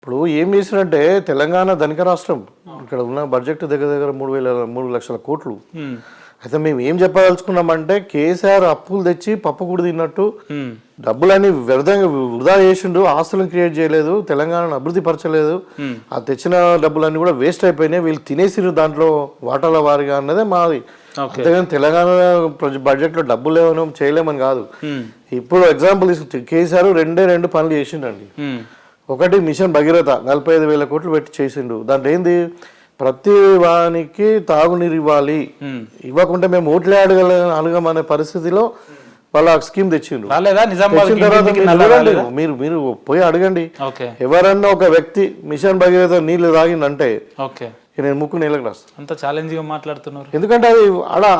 ఇప్పుడు ఏం చేసినంటే తెలంగాణ ధనిక రాష్ట్రం. ఇక్కడ ఉన్న బడ్జెట్ దగ్గర దగ్గర 3,00,000 కోట్లు. అయితే మేము ఏం చెప్పదలుచుకున్నామంటే కేసీఆర్ అప్పులు తెచ్చి పప్పు కూడా తిన్నట్టు డబ్బులన్నీ వృధా చేసిండు, ఆస్తులను క్రియేట్ చేయలేదు, తెలంగాణను అభివృద్ధి పరచలేదు. ఆ తెచ్చిన డబ్బులన్నీ కూడా వేస్ట్ అయిపోయినాయి, వీళ్ళు తినేసిరు దాంట్లో వాటాల వారిగా అన్నదే మాది. అంతేగాని తెలంగాణ బడ్జెట్ లో డబ్బులు లేవని చేయలేమని కాదు. ఇప్పుడు ఎగ్జాంపుల్ తీసుకుంటే కేసీఆర్ రెండు పనులు చేసిండండి. ఒకటి మిషన్ భగీరథ 45,000 కోట్లు పెట్టి చేసిండు. దాంట్లో ఏంది, ప్రతి వానికి తాగునీరు ఇవ్వాలి, ఇవ్వకుంటే మేము ఓట్లే అడగమనే పరిస్థితిలో వాళ్ళ స్కీమ్ తెచ్చిండు. మీరు మీరు పోయి అడగండి, ఎవరన్నా ఒక వ్యక్తి మిషన్ భగీరథ నీళ్లు తాగిందంటే నేను ముక్కు నీళ్ళకి రాస్తాను. అంత ఛాలెంజ్ గా మాట్లాడుతున్నారు. ఎందుకంటే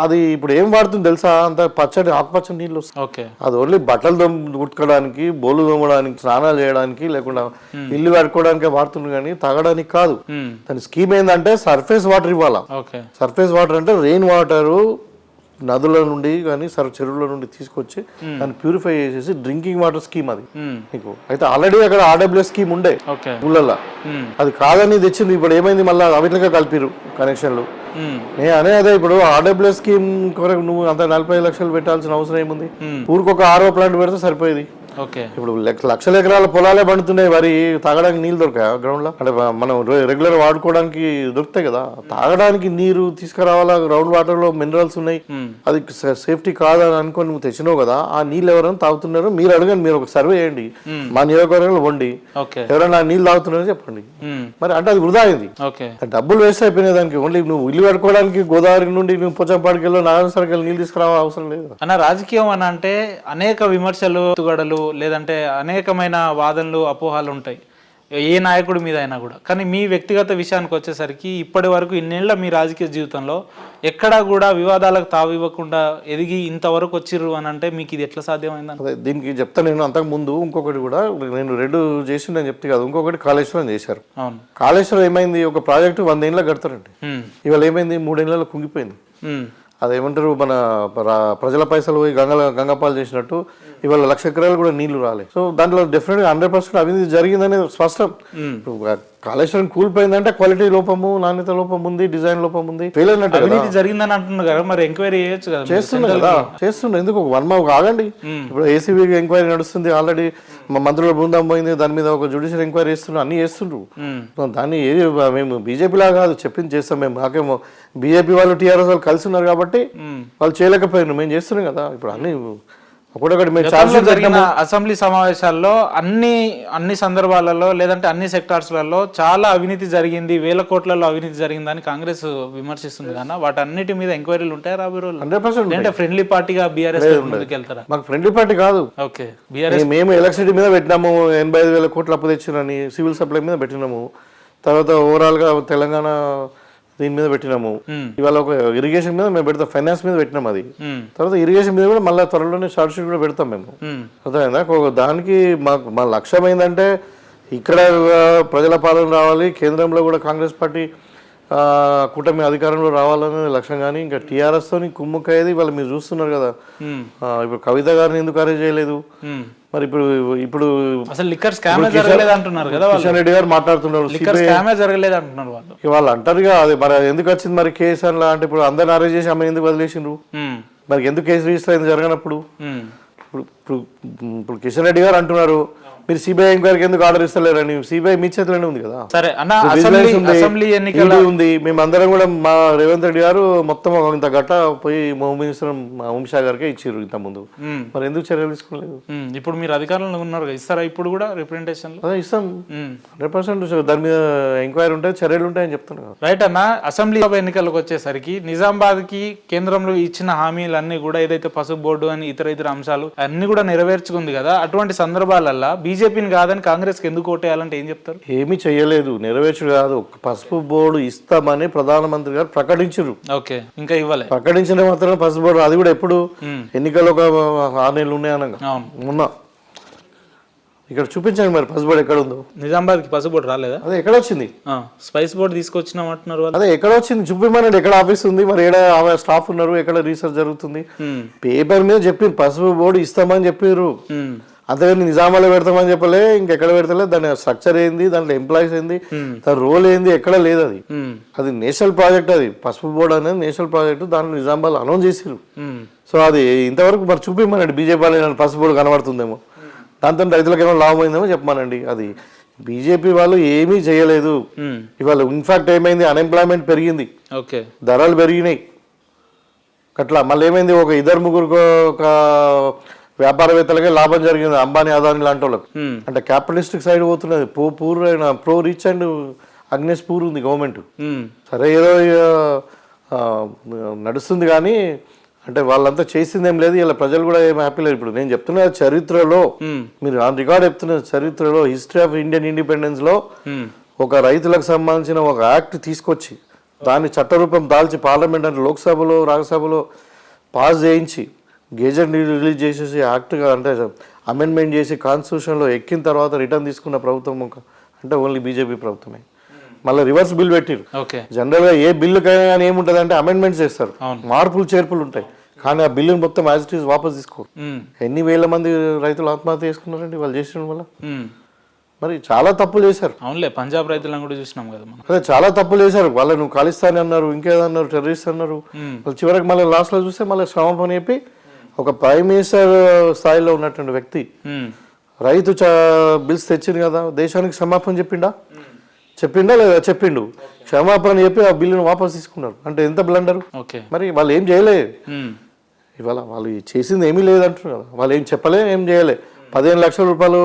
అది ఇప్పుడు ఏం వాడుతుంది తెలుసా, అంత పచ్చడి ఆకుపచ్చని నీళ్ళు వస్తాయి. అది ఓన్లీ బట్టలు ఉట్టుకోవడానికి, బోలు తోమడానికి, స్నానాలు చేయడానికి, లేకుండా ఇల్లు కట్టుకోవడానికి వాడుతుంది కానీ తాగడానికి కాదు. దాని స్కీమ్ ఏంటంటే సర్ఫేస్ వాటర్ ఇవ్వాలా. సర్ఫేస్ వాటర్ అంటే రెయిన్ వాటర్ నదుల నుండి కానీ చెరువుల నుండి తీసుకొచ్చి దాన్ని ప్యూరిఫై చేసేసి డ్రింకింగ్ వాటర్ స్కీమ్ అది మీకు. అయితే ఆల్రెడీ అక్కడ RWS స్కీమ్ ఉండే ఊళ్ళల్లో, అది కాదని తెచ్చింది. ఇప్పుడు ఏమైంది, మళ్ళీ అవిట్లుగా కలిపిరు కనెక్షన్లు. నేను అదే ఇప్పుడు RWS స్కీమ్ కొరకు నువ్వు అంత 45 లక్షలు పెట్టాల్సిన అవసరం ఏముంది? ఊరికొక RO ప్లాంట్ పెడితే సరిపోయేది. ఇప్పుడు లక్షల ఎకరాల పొలాలే పండుతున్నాయి, వరి తాగడానికి నీళ్ళు దొరకాయా గ్రౌండ్ లో? అంటే మనం రెగ్యులర్ వాడుకోవడానికి దొరుకుతాయి కదా. తాగడానికి నీరు తీసుకురావాలా, గ్రౌండ్ వాటర్ లో మినరల్స్ ఉన్నాయి, అది సేఫ్టీ కాదని అనుకోని నువ్వు తెచ్చినావు కదా. ఆ నీళ్ళు ఎవరైనా తాగుతున్నారు మీరు అడగండి, మీరు ఒక సర్వే చేయండి, మా నియోజకవర్గంలో వండి ఎవరైనా నీళ్ళు తాగుతున్నారో చెప్పండి. మరి అంటే అది వృధా అయింది, డబ్బులు వేస్ట్ అయిపోయినాయి దానికి. ఓన్లీ నువ్వు ఇల్లు కట్టుకోవడానికి గోదావరి నుండి నువ్వు పోచంపాడికెళ్ళి నారాయణ సర్కిల్ నీళ్ళు తీసుకురావా అవసరం లేదు అన్న. రాజకీయం అని అంటే అనేక విమర్శలు, ఎత్తుగడలు, లేదంటే అనేకమైన వాదనలు, అపోహాలు ఉంటాయి ఏ నాయకుడి మీద అయినా కూడా. కానీ మీ వ్యక్తిగత విషయానికి వచ్చేసరికి ఇప్పటి వరకు ఇన్నేళ్ల మీ రాజకీయ జీవితంలో ఎక్కడా కూడా వివాదాలకు తావివ్వకుండా ఎదిగి ఇంతవరకు వచ్చిర్రు అని అంటే మీకు ఇది ఎట్లా సాధ్యమైంది? దీనికి చెప్తా నేను. అంతకు ముందు ఇంకొకటి కూడా నేను 2 చేసిండని చెప్తే కాదు, ఇంకొకటి కాళేశ్వరం చేశారు. అవును, కాళేశ్వరం ఏమైంది, ఒక ప్రాజెక్టు 100 ఏళ్ళకి కడతారండి, ఇవాళ ఏమైంది 3 ఏళ్ళలో కుంగిపోయింది. అదేమంటారు, మన ప్రజల పైసలు పోయి గంగపాలు చేసినట్టు ఇవాళ 1,00,000 ఎకరాలు కూడా నీళ్లు రాలే. సో దాంట్లో డెఫినెట్గా 100% అవినీతి జరిగిందనేది స్పష్టం. కాళేశ్వరం కూలిపోయిందంటే క్వాలిటీ లోపము, నాణ్యత లోపం ఉంది, డిజైన్ లోపం ఉంది, ఫెయిల్ అయినట్టు. అవినీతి జరిగిందని అంటున్నారు కదా, మరి ఎంక్వైరీ చేయొచ్చు కదా. చేస్తున్నా ఎందుకు 1 month ఆగండి. ఇప్పుడు ACB ఎంక్వైరీ నడుస్తుంది, ఆల్రెడీ మా మంత్రుల బృందం పోయింది, దాని మీద ఒక జ్యుడిషియల్ ఎంక్వైరీ చేస్తున్నారు, అన్ని చేస్తుండ్రు. దాన్ని ఏది మేము బీజేపీలా కాదు, చెప్పింది చేస్తాం మేము. నాకేమో బీజేపీ వాళ్ళు TRS వాళ్ళు కలిసి ఉన్నారు కాబట్టి వాళ్ళు చేయలేకపోయినారు, మేము చేస్తున్నాం కదా. ఇప్పుడు అన్ని జరిగిన అసెంబ్లీ సమావేశాల్లో అన్ని సందర్భాలలో లేదంటే అన్ని సెక్టార్స్లలో చాలా అవినీతి జరిగింది, 1000 కోట్లలో అవినీతి జరిగిందని కాంగ్రెస్ విమర్శిస్తుంది కదా. వాటన్నిటి మీద ఎంక్వైరీలు ఉంటాయి రాబోయే రోజుల్లో? 100%. అంటే ఫ్రెండ్లీ పార్టీగా బీఆర్ఎస్ ముందుకు వెళ్తారా? మాకు ఫ్రెండ్లీ పార్టీ కాదు. ఓకే, మేము ఎలక్ట్రిసిటీ మీద పెట్టినాము, 85,000 కోట్లు అప్పు తెచ్చినని, సివిల్ సప్లై మీద పెట్టినాము, తర్వాత ఓవరాల్ గా తెలంగాణ దీని మీద పెట్టినాము. ఇవాళ ఒక ఇరిగేషన్ మీద మేము పెడతాం, ఫైనాన్స్ మీద పెట్టినాం. అది తర్వాత ఇరిగేషన్ మీద కూడా మళ్ళీ త్వరలోనే షార్ట్ షీట్ కూడా పెడతాం మేము. అర్థమైందా? దానికి మా లక్ష్యం ఏంటంటే ఇక్కడ ప్రజల పాలన రావాలి, కేంద్రంలో కూడా కాంగ్రెస్ పార్టీ కూటమి అధికారంలో రావాలనే లక్ష్యం. కానీ ఇంకా TRS తోని కుమ్ముక్కయ్యేది వాళ్ళు మీరు చూస్తున్నారు కదా. ఇప్పుడు కవిత గారిని ఎందుకు అరెస్ట్ చేయలేదు? మరి ఇప్పుడు అసలు లిక్కర్ స్కామ్ జరగలేదు అంటున్నారు కదా, కిషన్ రెడ్డి గారు మాట్లాడుతున్నారు. జరగలేదు అంటున్నారు వాళ్ళు అంటారు అది. మరి ఎందుకు వచ్చింది మరి కేసు అలా అంటే? ఇప్పుడు అందరిని అరెస్ట్ చేసి అమ్మాయి ఎందుకు వదిలేసిండ్రు? మరి ఎందుకు కేసు రిజిస్టర్ అయింది జరగనప్పుడు? ఇప్పుడు కిషన్ రెడ్డి గారు అంటున్నారు మీరు CBI ఎంక్వైరీకి ఎందుకు ఆర్డర్ ఇస్తలేరని. CBI మీ చేతిలోనే ఉంది కదా. సరే అన్న, అసెంబ్లీ ఎన్నికల ఉంది. మేమందరం కూడా మా రేవంత్ రెడ్డి గారు మొత్తం ఇంత గట్ట పోయి హోమ్ మినిస్టర్ అమిత్ షా గారికే ఇచ్చారు ఇంత ముందు. మరి ఎందుకు చర్యలు తీసుకోలేదు? ఇప్పుడు మీరు అధికారంలో ఉన్నారు, ఇస్తారా ఇప్పుడు కూడా రిప్రజెంటేషన్? అదే ఇస్తాం 100%. దాని మీద ఎంక్వైరీ ఉంటాయి, చర్యలు ఉంటాయని చెప్తున్నాను. రైట్ అన్న. అసెంబ్లీ ఎన్నికలకు వచ్చేసరికి నిజామాబాద్ కి కేంద్రంలో ఇచ్చిన హామీలన్నీ కూడా ఏదైతే పసుపు బోర్డు అని ఇతర అంశాలు అన్ని కూడా నెరవేర్చుకుంది కదా. అటువంటి సందర్భాలలో బీజేపీని కాదని కాంగ్రెస్ కి ఎందుకు ఓటేయాలంటే ఏం చెప్తారు? ఏమీ చెయ్యలేదు, నెరవేర్చుడు కాదు. పసుపు బోర్డు ఇస్తామని ప్రధానమంత్రి గారు ప్రకటించారు. ఓకే, ఇంకా ఇవ్వలే. ప్రకటించిన మాత్రం పసుపు బోర్డు, అది కూడా ఎప్పుడు ఎన్నికలు ఒక 6 నెలలు ఉన్నాయనగా మొన్న. ఇక్కడ చూపించండి మరి పసుపు బోర్డు ఎక్కడ ఉందో. నిజామాబాద్ కి పసుపు బోర్డు రాలేదా? అదే ఎక్కడ వచ్చింది? స్పైస్ బోర్డు తీసుకొచ్చినామంటున్నారు. అదే ఎక్కడ వచ్చింది చూపిమనండి. ఎక్కడ ఆఫీస్ ఉంది, మరి ఎక్కడ స్టాఫ్ ఉన్నారు, ఎక్కడ రీసెర్చ్ జరుగుతుంది? పేపర్ మీద చెప్పారు పసుపు బోర్డు ఇస్తామని చెప్పారు. అంతేగాని నిజామాలో పెడతామని చెప్పలే, ఇంకెక్కడ పెడతలే. దాని స్ట్రక్చర్ ఏంది, దాంట్లో ఎంప్లాయీస్ ఏంది, దాని రోల్ ఏంది, ఎక్కడ లేదు. అది నేషనల్ ప్రాజెక్ట్. అది పసుపు బోర్డు అనేది నేషనల్ ప్రాజెక్ట్. దాంట్లో నిజామాబాద్ అనౌన్స్ చేసిరు. సో అది ఇంతవరకు మరి చూపిమ్మనండి. బీజేపీ వాళ్ళు పసుపు బోర్డు కనబడుతుందేమో, దాంతో రైతులకు ఏమో లాభం అయిందేమో చెప్పమానండి. అది బీజేపీ వాళ్ళు ఏమీ చేయలేదు. ఇవాళ ఇన్ఫాక్ట్ ఏమైంది, అన్ఎంప్లాయ్మెంట్ పెరిగింది, ధరలు పెరిగినాయి. అట్లా మళ్ళీ ఏమైంది, ఒక ఇద్దరు ముగ్గురు ఒక వ్యాపారవేత్తలకే లాభం జరిగింది, అంబానీ అదానీ లాంటి వాళ్ళకి. అంటే క్యాపిటలిస్టిక్ సైడ్ పోతున్నది. Poor pro rich and అగ్నెస్ poor ఉంది గవర్నమెంట్. సరే ఏదో నడుస్తుంది కానీ అంటే వాళ్ళంతా చేసింది ఏం లేదు. ఇలా ప్రజలు కూడా ఏం హ్యాపీ లేదు. ఇప్పుడు నేను చెప్తున్నా చరిత్రలో, మీరు ఆన్ రికార్డ్ చెప్తున్న చరిత్రలో, హిస్టరీ ఆఫ్ ఇండియన్ ఇండిపెండెన్స్ లో ఒక రైతులకు సంబంధించిన ఒక యాక్ట్ తీసుకొచ్చి దాన్ని చట్టరూపం దాల్చి పార్లమెంట్ అంటే లోక్సభలో రాజ్యసభలో పాస్ చేయించి గెజెట్ రిలీజ్ చేసేసి యాక్ట్గా అంటే అమెండ్మెంట్ చేసి కాన్స్టిట్యూషన్లో ఎక్కిన తర్వాత రిటర్న్ తీసుకున్న ప్రభుత్వం అంటే ఓన్లీ బీజేపీ ప్రభుత్వమే. మళ్ళీ రివర్స్ బిల్ పెట్టిరు. జనరల్గా ఏ బిల్లుకైనా కానీ ఏముంటుంది అంటే అమెండ్మెంట్స్ చేస్తారు, మార్పులు చేర్పులు ఉంటాయి. కానీ ఆ బిల్లుని మొత్తం యాజ్ ఇట్ ఈస్ వాపస్ తీసుకోరు. ఎన్ని వేల మంది రైతులు ఆత్మహత్య చేసుకున్నారండి వాళ్ళు చేసిన వల్ల. మరి చాలా తప్పులు చేశారు. అవునులే, పంజాబ్ రైతులను కూడా చూసినాం కదా మనం. అదే చాలా తప్పులు చేశారు. వాళ్ళను ఖాళిస్తాని అన్నారు, ఇంకేదన్నారు, టెర్రరిస్ట్ అన్నారు. వాళ్ళు చివరికి మళ్ళీ లాస్ట్లో చూస్తే మళ్ళీ క్షమాపణ చెప్పి ఒక ప్రైమ్ మినిస్టర్ స్థాయిలో ఉన్నటువంటి వ్యక్తి రైతు బిల్స్ తెచ్చింది కదా, దేశానికి క్షమాపణ చెప్పిండా లేదా? చెప్పిండు. క్షమాపణ చెప్పి ఆ బిల్లును వాపస్ తీసుకున్నారు. అంటే ఎంత బ్లండరు. మరి వాళ్ళు ఏం చేయలేదు. ఇవాళ వాళ్ళు చేసింది ఏమీ లేదంటున్నారు కదా. వాళ్ళు ఏం చెప్పలే, ఏం చేయలే. 15 లక్షల రూపాయలు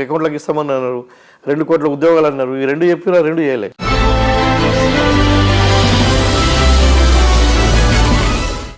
అకౌంట్లోకి ఇస్తామని అన్నారు, 2 కోట్ల ఉద్యోగాలు అన్నారు. ఈ 2 చెప్పినా 2 చేయలే.